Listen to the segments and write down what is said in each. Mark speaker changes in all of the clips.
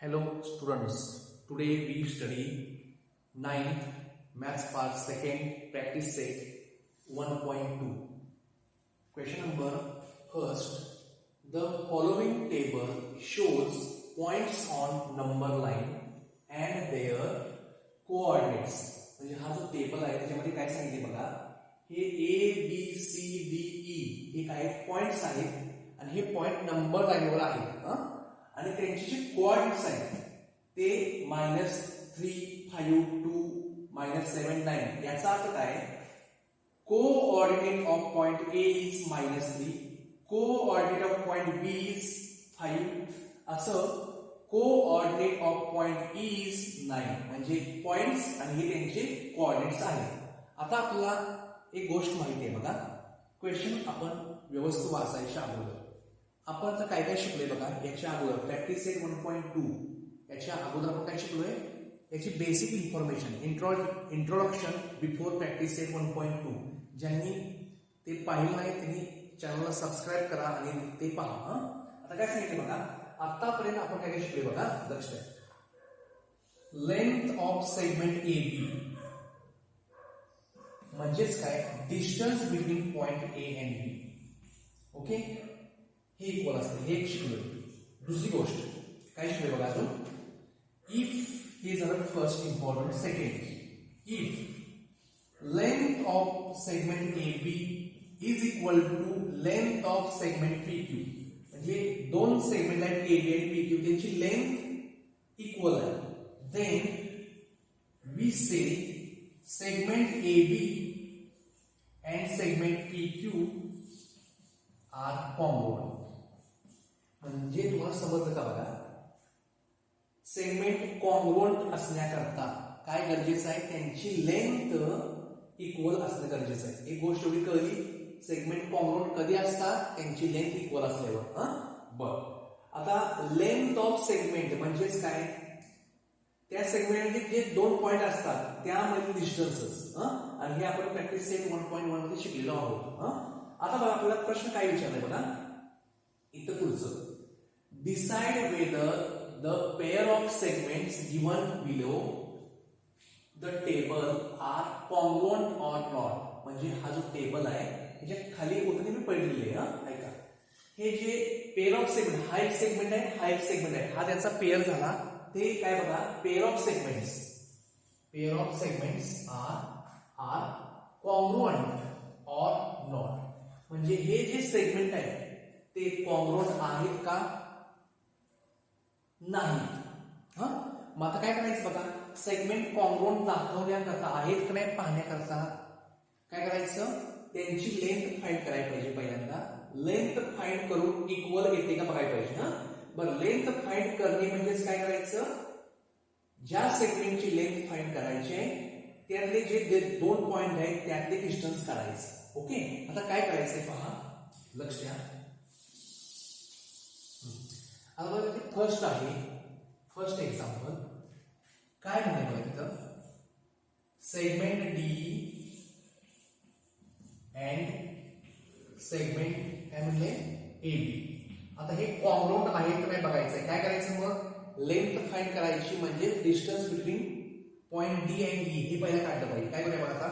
Speaker 1: Hello students, today we study 9th Maths Part 2nd Practice Set 1.2. Question number first. The following table shows points on number line and their coordinates. म्हणजे हा जो table आहे त्याच्यामध्ये काय सांगितले बघा, हे A B C D E हे काय पॉइंट्स आहेत आणि हे पॉइंट नंबर लाईनवर आहेत आणि त्यांचे जे कोऑर्डिनेट्स आहेत ते -3, 5, 2, -7, 9 याचा अर्थ काय, coordinate of point A is -3, coordinate of point B is 5, असं coordinate of point E is 9. म्हणजे पॉइंट्स आणि हे त्यांचे कोऑर्डिनेट्स आहेत. आता आपल्याला एक गोष्ट माहिती आहे बघा, क्वेश्चन आपण व्यवस्थित वाचायच्या अगोदर आपण आता काय काय शिकलोय बघा. याच्या अगोदर प्रॅक्टिस सेट 1.2 याच्या अगोदर आपण काय शिकलोय, याची basic information, introduction before practice set 1.2. ज्यांनी ते पाहिलं नाही त्यांनी चॅनलला सबस्क्राईब करा आणि ते पहा. आता काय सांगितलं बघा, आतापर्यंत आपण काय काय शिकलोय बघा, लक्ष द्या. Length of segment A B म्हणजेच काय, distance between point A and B. Okay, हे इक्वल असते, हे एक शिकलोय. दुसरी गोष्ट काय शिकलोय बघा अजून, इफ हे झालं first important. Second, if length of segment A B is equal to length of segment P Q, म्हणजे दोन सेगमेंट आहेत ए बी आणि पी क्यू, त्यांची लेंथ इक्वल आहे, then we say segment A B and segment P Q are congruent. म्हणजे तुम्हाला समजलं का बघा, सेगमेंट कॉन्ग्रुएंट असण्याकरता काय गरजेचं आहे, त्यांची लेंथ इक्वल असणं गरजेचं आहे. एक गोष्ट एवढी कळली, सेगमेंट कॉन्ग्रुएंट कधी असतात, त्यांची लेंथ इक्वल असल्यावर. बर, आता लेंथ ऑफ सेगमेंट म्हणजेच काय, त्या सेगमेंटमध्ये जे दोन पॉइंट असतात त्यामध्ये डिस्टन्सेस, आणि हे आपण प्रॅक्टिस सेट 1.1 मध्ये शिकलेलो आहोत. आता बघा आपल्याला प्रश्न काय विचारलाय बघा इथं पुढचं, decide whether the pair of segments given below the table are congruent or not. म्हणजे हा जो टेबल आहे त्याच्या खाली कुठे मी पडलेले ऐका, हे जे पेअर ऑफ सेगमेंट, हा एक सेगमेंट आहे, हा एक सेगमेंट आहे, हा त्याचा पेअर झाला, ते काय बघा, pair of segments are congruent or not. म्हणजे हे जे सेगमेंट आहे ते कॉन्ग्रुएंट आहेत का नाही. मग आता काय करायचं बघा, सेगमेंट कॉन्ग्रुएंट दाखवण्याकरता आहेत का नाही पाहण्याकरता काय करायचं, त्यांची लेंथ फाइंड करायला पाहिजे. पहिल्यांदा लेंथ फाइंड करून इक्वल येते का बघायला पाहिजे. बरं, लेंथ फाइंड करणे म्हणजेच काय करायचं, ज्या सेगमेंटची लेंथ फाइंड करायची आहे त्यातले जे दोन पॉइंट आहेत त्यातले डिस्टन्स काढायचं. ओके, आता काय करायचंय पहा, लक्ष द्या. आता बघा फर्स्ट आहे, फर्स्ट एक्झाम्पल काय म्हणाले तिथं, सेगमेंट डी अँड सेगमेंट काय म्हणले ए बी. आता हे कॉन्ग्रुएंट आहे की नाही बघायचंय. काय करायचं मग, लेंथ फाइंड करायची, म्हणजे distance between point D and E हे पहिला काढलं पाहिजे. काय करूया बघा आता,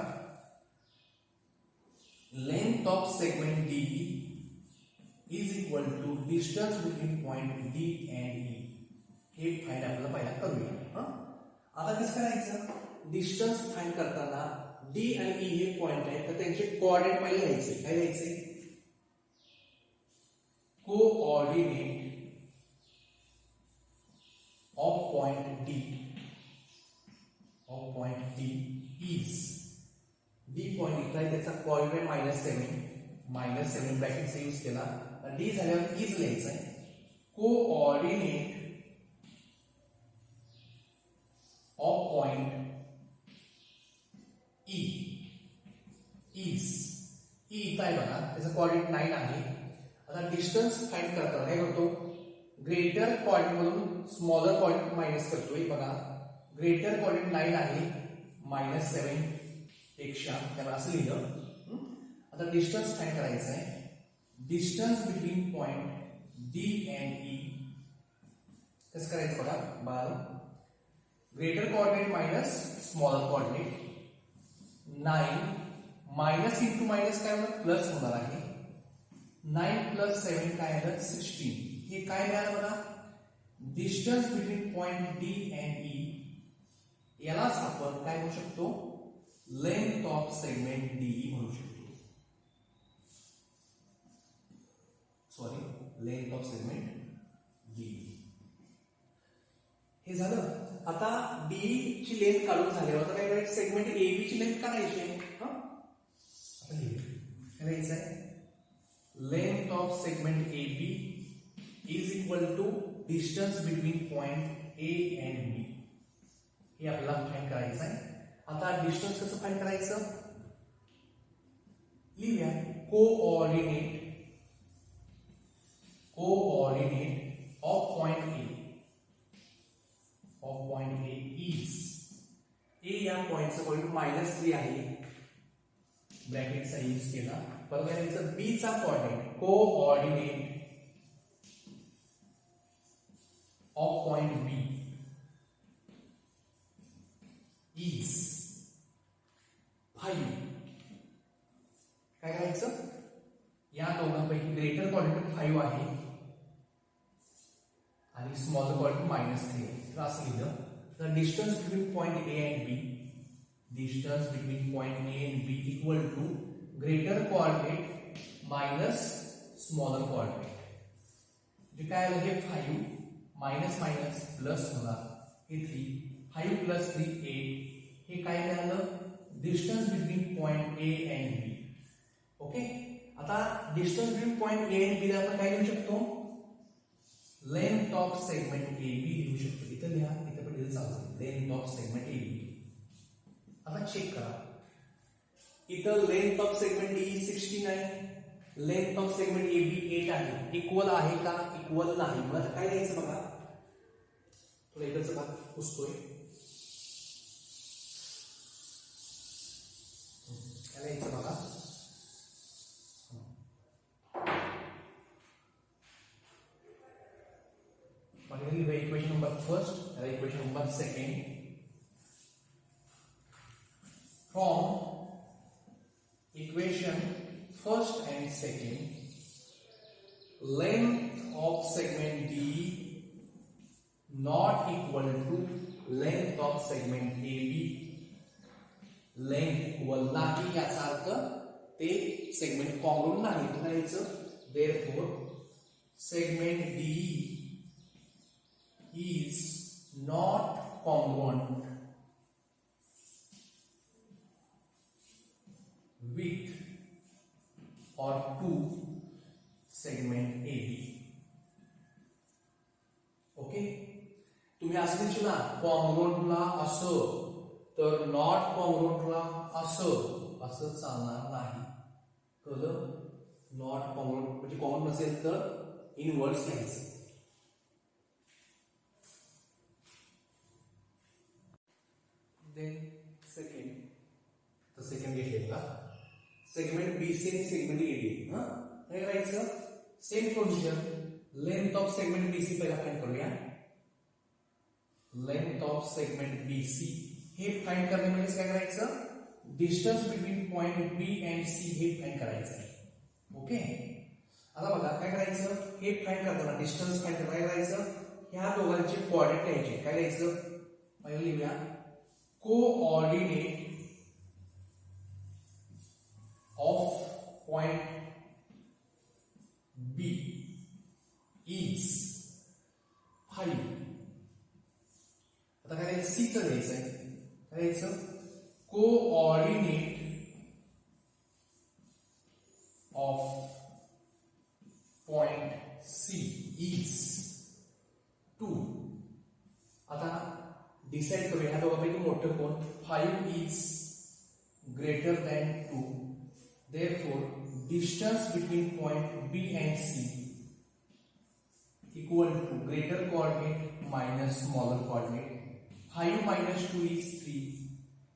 Speaker 1: length of segment D is equal to distance between point D and E. हे फाइंड आपल्याला पहिला करूया. आता कसं करायचं, डिस्टन्स फाइंड करताना डी आणि ई हे पॉइंट आहेत तर त्यांचे कोऑर्डिनेट पहिले लिहायचे. काय लिहायचे, coordinate of point D is, D point इथला आहे त्याचा कोऑर्डिनेट -7 ब्रॅकेटचा यूज केला, डी झाल्यावर इज लिहायचं आहे. Coordinate of point E is, E इथं आहे बघा, त्याचा कोऑर्डिनेट 9 आहे. आता डिस्टन्स फाइंड करताना काय करतो, ग्रेटर कोऑर्डिनेट मधून स्मॉलर कोऑर्डिनेट मायनस करतोय. बघा ग्रेटर कोऑर्डिनेट 9 आहे -7 पेक्षा, त्यामुळे असं लिहिलं. आता डिस्टन्स फाइंड करायचं आहे, distance between point D and E कसं करायचं बघा बाळ, greater coordinate minus smaller coordinate, 9 minus into minus काय होणार प्लस होणार आहे, 9 प्लस 7 काय आलं 16. हे काय मिळालं बघा, distance between point D and E, यालाच आपण काय म्हणू शकतो, लेंथ ऑफ सेगमेंट डीई म्हणू शकतो. Sorry, length of segment D E. हे झालं. आता डी ची लेंथ काढून झाल्यावर आता काय करायचं, सेगमेंट एबी ची लेंथ काढायची आहे. आता लिहायचं आहे, length of segment AB is equal to distance between point A and B. हे आपल्याला फाइंड करायचं आहे. आता डिस्टन्स कसं फाइंड करायचं, लिहूया, coordinate of point A is, A या पॉइंटचा पॉइंट -3 आहे, ब्रॅकेटचा यूज केला. परत करायचं बी चा coordinate, coordinate of point B is 5. काय करायचं, या दोघांपैकी ग्रेटर कोऑर्डिनेट 5 आहे आणि स्मॉलर कोऑर्डिनेट -3 आहे. तर असं लिहिलं, the distance between point A and B, distance between point A and B equal to greater coordinate minus smaller coordinate. जे काय आलं हे 5 मायनस मायनस प्लस होणार, हे 3, 5 प्लस 3 8. हे काय मिळालं, distance between point A and B. Okay, आता distance between point A and B ला आपण काय लिहू शकतो, length of segment A B लिहू शकतो. इथं लिहा, इथं पण लिहिलं चालतं, length of segment A B. आता चेक करा, इथं लेंथ ऑफ सेगमेंट डी 16 आहे, length of segment A B 8 आहे. इक्वल आहे का, इक्वल नाही. मला काय द्यायचं बघा, थोडं इकडचं भाग पुसतोय, काय द्यायचं बघा, equation number first, equation number second. From equation first and second, length of segment D not equal to length of segment AB. Length equal नाही याचा अर्थ ते सेगमेंट कॉन्ग्रुएंट नाही. म्हणायचं therefore segment D is not congruent with or to segment AB. Okay, तुम्ही असं लिहिलं ना, कॉन्ग्रुएंटला असं तर नॉट कॉन्ग्रुएंटला असं चालणार नाही. कळलं, नॉट कॉन्ग्रुएंट म्हणजे कॉन्ग्रुएंट नसेल तर इनवर्स लिहायचं. देन सेकंड घेतलेला सेगमेंट BC आणि सेगमेंट AD. काय करायचं, same procedure, length of segment BC पहिला फाइंड करूया. लेंथ ऑफ सेगमेंट BC हे फाइंड करणे म्हणजे काय करायचं, distance between point B and C हे फाइंड करायचं आहे. ओके, आता बघा काय करायचं, हे फाइंड करताना डिस्टन्स फाइंड करायचं, ह्या दोघांचे कोऑर्डिनेट लिहायचे. काय लिहायचं, पहिलं लिहूया, coordinate of point B is 5. आता काय C चं घ्यायचं आहे, काय घ्यायचं, coordinate of point C is 2. आता डिसाइड करूया ह्या दोघांपैकी मोठं कोण, 5 is greater than 2. Therefore, distance between point B and C equal to greater coordinate minus smaller coordinate. 5 minus 2 is 3.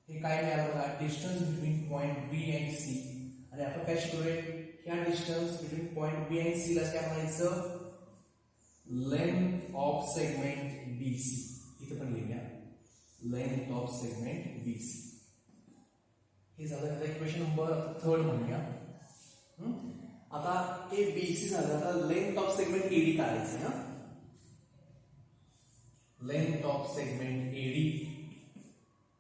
Speaker 1: हे काय मिळालं बघा, distance between point B and C. आणि आपण काय शिकलोय, ह्या distance between point B and C ला काय म्हणायचं, लेंथ ऑफ सेगमेंट BC. इथं पण लिहूया लेंथ ऑफ सेगमेंट BC. हे झालं आता इक्वेशन नंबर 3 म्हणूया. आता हे BC झालं. आता लेंथ ऑफ सेगमेंट AD काढायचं ना. Length of segment AD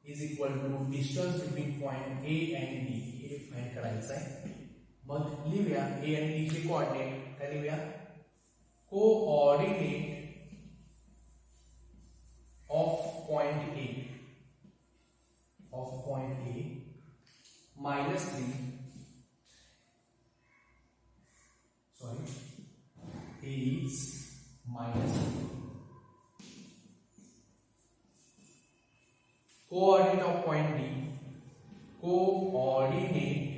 Speaker 1: is equal to distance between point A and D. हे फाइंड करायचं आहे. मग लिहूया A आणि D चे कोऑर्डिनेट. काय लिहूया? Coordinate of point A -3 is -3. Coordinate of point D, coordinate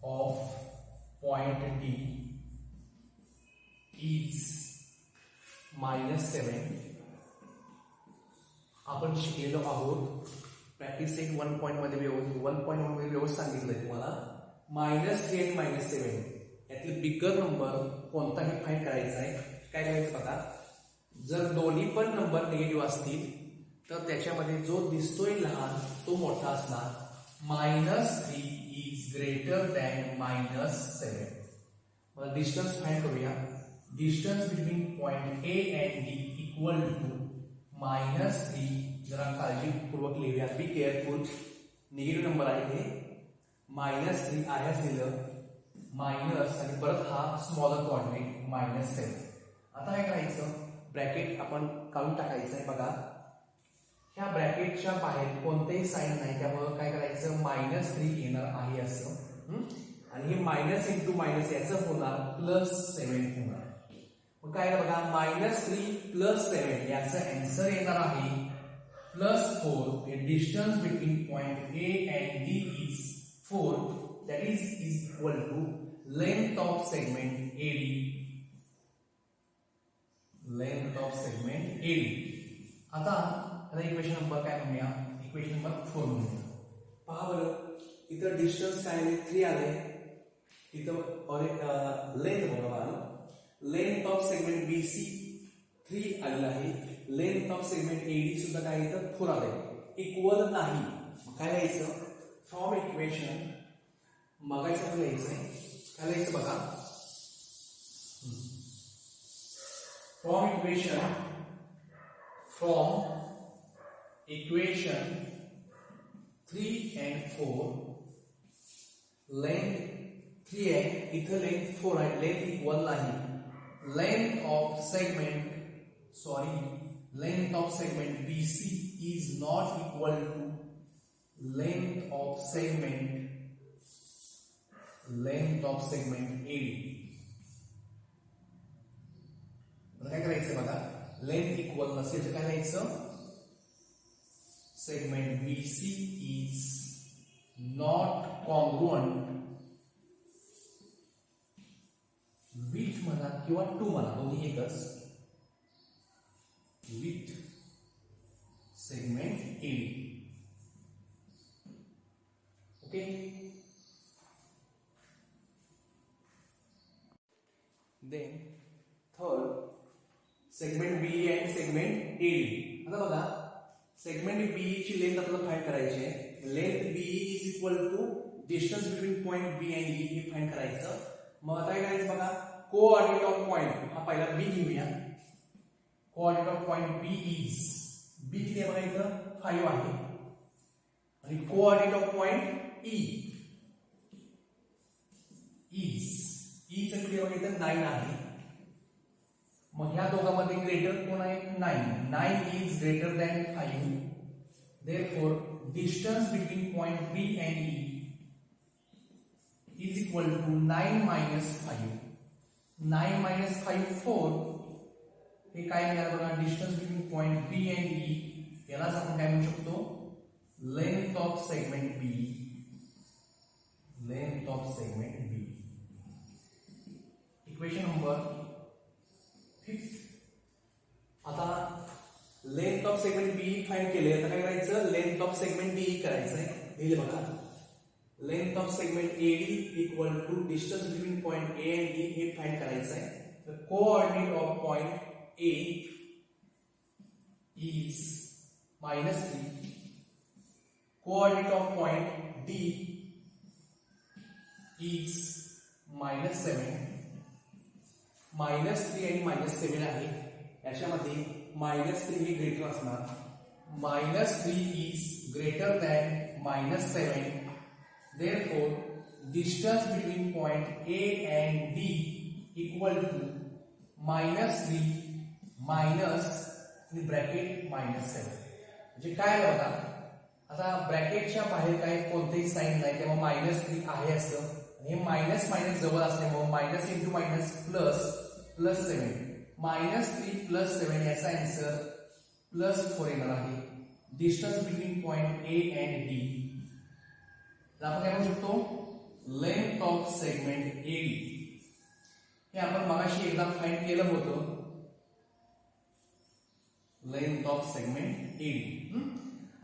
Speaker 1: of point D is -7. आपण शिकलेलो आहोत प्रॅक्टिस सेट 1.1 मध्ये व्यवस्थित सांगितलंय तुम्हाला. -3 आणि -7 यातील बिगर नंबर कोणताही फाइंड करायचा आहे. काय करायचं बघा, जर दोन्ही पण नंबर निगेटिव्ह असतील तर त्याच्यामध्ये जो दिसतोय लहान तो मोठा असणार. -3 इज ग्रेटर दॅन -7. मग डिस्टन्स फाइंड करूया. Distance between point A and D equal to -3. जरा काळजीपूर्वक लिहूया. Be careful. निगेटिव्ह नंबर आहे हे. -3 आहे लिहिलं मायनस आणि परत हा स्मॉलर कोऑर्डिनेट -7. आता काय करायचं, ब्रॅकेट आपण काढून टाकायचं आहे. बघा ह्या ब्रॅकेटच्या बाहेर कोणतेही साइन नाही, त्यामुळे काय करायचं -3 येणार आहे असं. आणि हे मायनस इंटू मायनस याचं होणार +7 होणार. मग काय बघा -3 +7 याचं आन्सर येणार आहे +4. Distance between point A and D is 4. That is equal to length of segment AD. Length of segment AD. आता इक्वेशन नंबर काय म्हणूया, इक्वेशन नंबर 4 म्हणूया. पहा बरं, इथं डिस्टन्स काय आले 3 आले. इथं लेंथ बघा, लेंथ ऑफ सेगमेंट BC 3 आलेलं आहे. लेंथ ऑफ सेगमेंट AD सुद्धा काय इथं 4 आले. इक्वल नाही. काय लिहायचं, फ्रॉम इक्वेशन मागायचं आपण लिहायचंय. काय लिहायचं बघा, फ्रॉम इक्वेशन 3 and 4 लेंथ 3 आहे, इथं लेंथ 4 आहे. लेंथ इक्वल नाही. Length of segment BC is not equal to length of segment AD. काय करायचं बघा, लेंथ इक्वल नसेल तर काय लिहायचं, segment BC is not congruent with म्हणा किंवा टू म्हणा, दोन्ही एकच, with segment AD. Okay. Then third, segment BE and segment AD. आता बघा, सेगमेंट BE ची लेंथ आपल्याला फाइंड करायची आहे. Length BE is equal to distance between point B and E हे फाइंड करायचं. मग आता काय करायचं बघा, कोऑर्डिनेट ऑफ पॉइंट हा पहिला B घेऊया. Coordinate of point B is, B किती आहे बघा इथं 5 आहे. आणि कोऑर्डिनेट ऑफ पॉइंट E चं किती बघा इथं 9 आहे. मग ह्या दोघांमध्ये ग्रेटर कोण आहे, 9 is greater than 5. Therefore distance between point B and E is equal to 9 minus 5. 9 minus 5 4. हे काय मिळालं बघा, distance between point B and E. यालाच आपण काय म्हणू शकतो, length of segment B. Length of segment B. Equation number 5. आता length of segment B find केले. आता काय करायचं, लेंथ ऑफ सेगमेंट D करायचंय. हे बघा, length of segment AD equal to distance between point A and D हे find करायचं आहे. तर coordinate of point A is -3, coordinate of point D is -7, -3 आणि -7 आहे. याच्यामध्ये -3 हे ग्रेटर असणार. -3 is greater than -7. Therefore, distance between point A and D equal to -3 minus in bracket -7. म्हणजे काय बघा, आता ब्रॅकेटच्या बाहेर काय कोणतेही साइन नाही तेव्हा -3 आहे असं, आणि हे मायनस मायनस जवळ असल्यामुळे minus into minus plus plus 7, -3 + 7 याचा आन्सर +4 येणार आहे. Distance between point A and D, आपण काय म्हणू शकतो, लेंथ ऑफ सेगमेंट एडी. हे आपण मगाशी एकदा फाइंड केलं होतं, लेंथ ऑफ सेगमेंट एडी.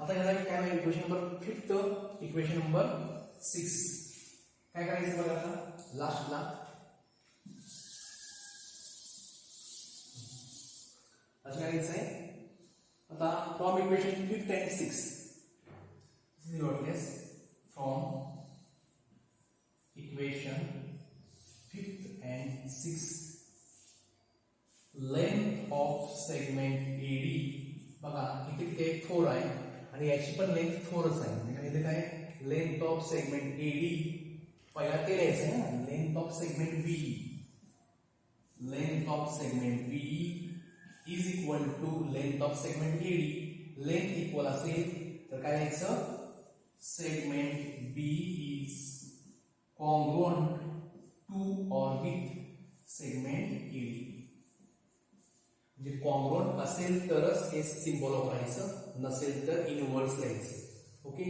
Speaker 1: आता याला काय आहे, इक्वेशन नंबर 5, इक्वेशन नंबर 6. काय करायचं बघा आता लास्टला, असं करायचं आहे. आता from equation 5 and 6, from equation 5th and 6th, length of segment AD बघा इथे किती 4 आहे आणि याची पण लेंथ 4च आहे. म्हणजे इथे काय लेंथ ऑफ सेगमेंट AD पहिला ते लिहायचं आहे ना, length of segment BE, length of segment BE is equal to length of segment AD. Length equal असेल तर काय लिहायचं, segment B is congruent to or with segment AD. म्हणजे कॉन्ग्रुएंट असेल तरच हे सिम्बॉल वापरायचं, नसेल तर इनवर्स लिहायचं. ओके.